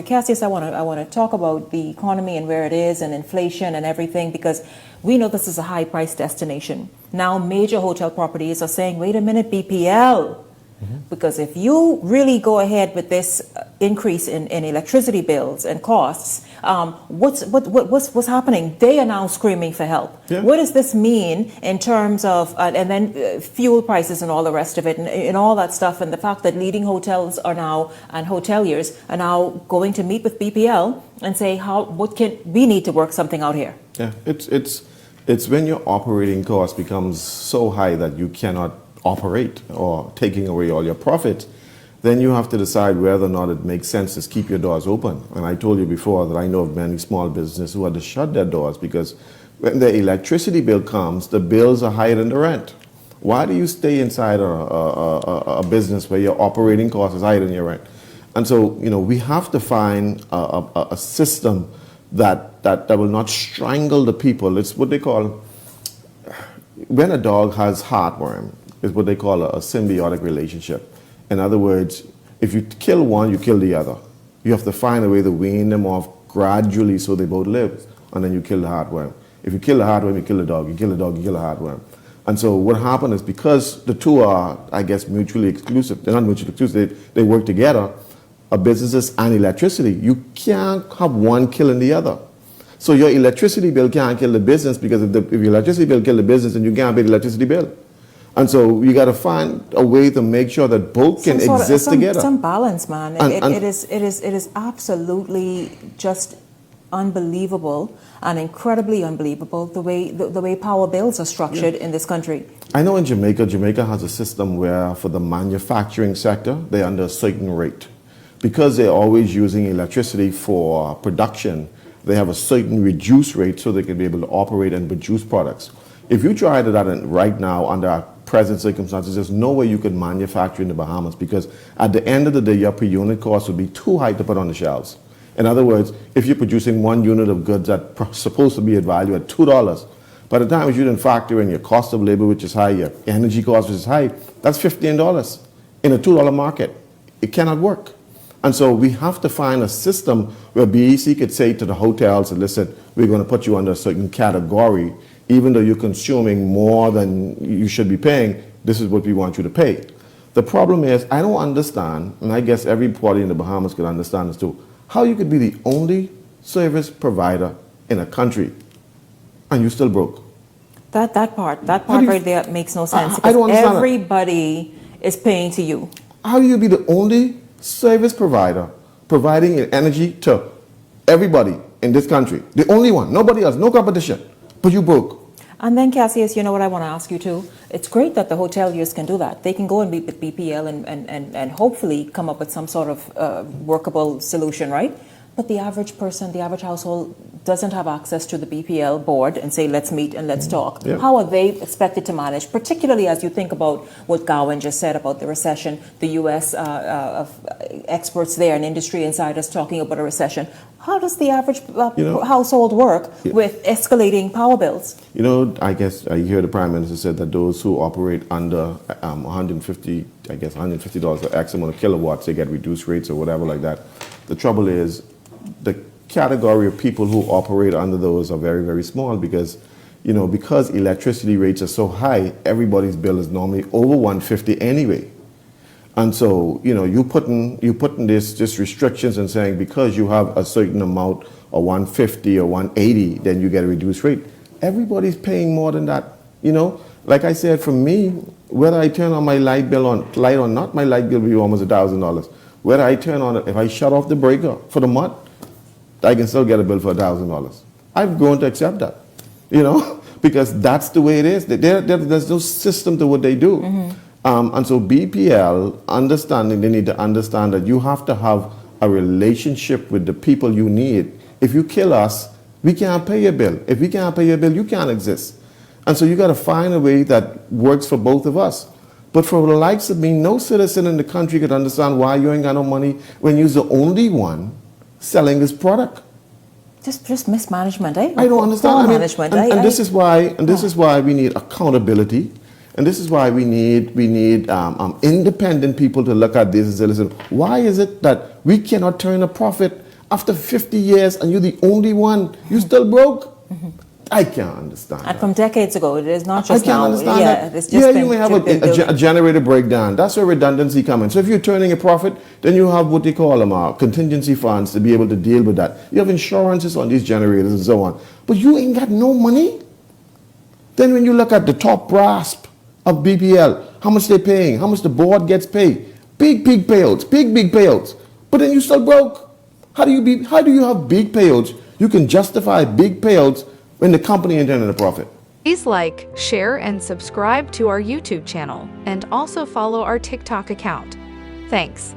Cassius, I want to talk about the economy and where it is and inflation and everything, because we know this is a high price destination. Now major hotel properties are saying, wait a minute, BPL. Because if you really go ahead with this increase in electricity bills and costs, what's happening? They are now screaming for help. Yeah. What does this mean in terms of, and then fuel prices and all the rest of it and all that stuff, and the fact that leading hotels are now, and hoteliers are now going to meet with BPL and say, we need to work something out here. Yeah, it's when your operating cost becomes so high that you cannot operate, or taking away all your profit, then you have to decide whether or not it makes sense to keep your doors open. And I told you before that I know of many small businesses who had to shut their doors because when the electricity bill comes, the bills are higher than the rent. Why do you stay inside a business where your operating cost is higher than your rent? And so, we have to find a system that will not strangle the people. It's what they call, when a dog has heartworm, is what they call a symbiotic relationship. In other words, if you kill one, you kill the other. You have to find a way to wean them off gradually so they both live, and then you kill the heartworm. If you kill the heartworm, you kill the dog. You kill the dog, you kill the heartworm. And so what happened is, because the two are, I guess, mutually exclusive, they're not mutually exclusive, they work together, businesses and electricity, you can't have one killing the other. So your electricity bill can't kill the business, because if your electricity bill kill the business, then you can't pay the electricity bill. And so you got to find a way to make sure that both can exist together. Some balance, man. It is absolutely just unbelievable and incredibly unbelievable the way power bills are structured in this country. I know in Jamaica has a system where for the manufacturing sector, they're under a certain rate. Because they're always using electricity for production, they have a certain reduced rate so they can be able to operate and produce products. If you try that right now under our present circumstances, there's no way you could manufacture in the Bahamas, because at the end of the day, your per unit cost would be too high to put on the shelves. In other words, if you're producing 1 unit of goods that's supposed to be at value at $2, by the time you didn't factor in your cost of labor, which is high, your energy cost, which is high, that's $15 in a $2 market. It cannot work. And so we have to find a system where BEC could say to the hotels, listen, we're going to put you under a certain category. Even though you're consuming more than you should be paying, this is what we want you to pay. The problem is, I don't understand, and I guess everybody in the Bahamas could understand this too, how you could be the only service provider in a country and you still broke. That part right there makes no sense. I don't understand. Everybody is paying to you. How do you be the only service provider providing energy to everybody in this country? The only one, nobody else, no competition, but you broke. And then, Cassius, you know what I want to ask you too? It's great that the hoteliers can do that. They can go and meet with BPL and hopefully come up with some sort of workable solution, right? But the average person, the average household doesn't have access to the BPL board and say, let's meet and let's talk. Yeah. How are they expected to manage, particularly as you think about what Gowan just said about the recession, the U.S. Experts there and industry insiders talking about a recession? How does the average household work with escalating power bills? I guess I hear the Prime Minister said that those who operate under $150 for X amount of kilowatts, they get reduced rates or whatever like that. The trouble is, the category of people who operate under those are very, very small, because electricity rates are so high, everybody's bill is normally over $150 anyway. And so, you putting this restrictions and saying because you have a certain amount or 150 or 180, then you get a reduced rate. Everybody's paying more than that. Like I said, for me, whether I turn on my light or not, my light bill will be almost $1,000. Whether I turn on it, if I shut off the breaker for the month, I can still get a bill for $1,000. I've grown to accept that, because that's the way it is. There's no system to what they do. Mm-hmm. And so BPL, they need to understand that you have to have a relationship with the people you need. If you kill us, we can't pay your bill. If we can't pay your bill, you can't exist. And so you got to find a way that works for both of us. But for the likes of me, no citizen in the country could understand why you ain't got no money when you're the only one selling this product. Just mismanagement, eh? I don't understand. Management, this is why we need accountability, and this is why we need independent people to look at this and say, listen, why is it that we cannot turn a profit after 50 years and you're the only one, you still broke? I can't understand And that. from decades ago, it is not I just can't now. understand Yeah, that. it's just Yeah, been, you may have been building. a generator breakdown. That's where redundancy comes in. So if you're turning a profit, then you have what they call them contingency funds to be able to deal with that. You have insurances on these generators and so on. But you ain't got no money. Then when you look at the top brass of BPL, how much they're paying, how much the board gets paid, big payouts, big payouts. But then you still broke. How do you have big payouts? You can justify big payouts when the company ain't turning a profit. Please like, share, and subscribe to our YouTube channel, and also follow our TikTok account. Thanks.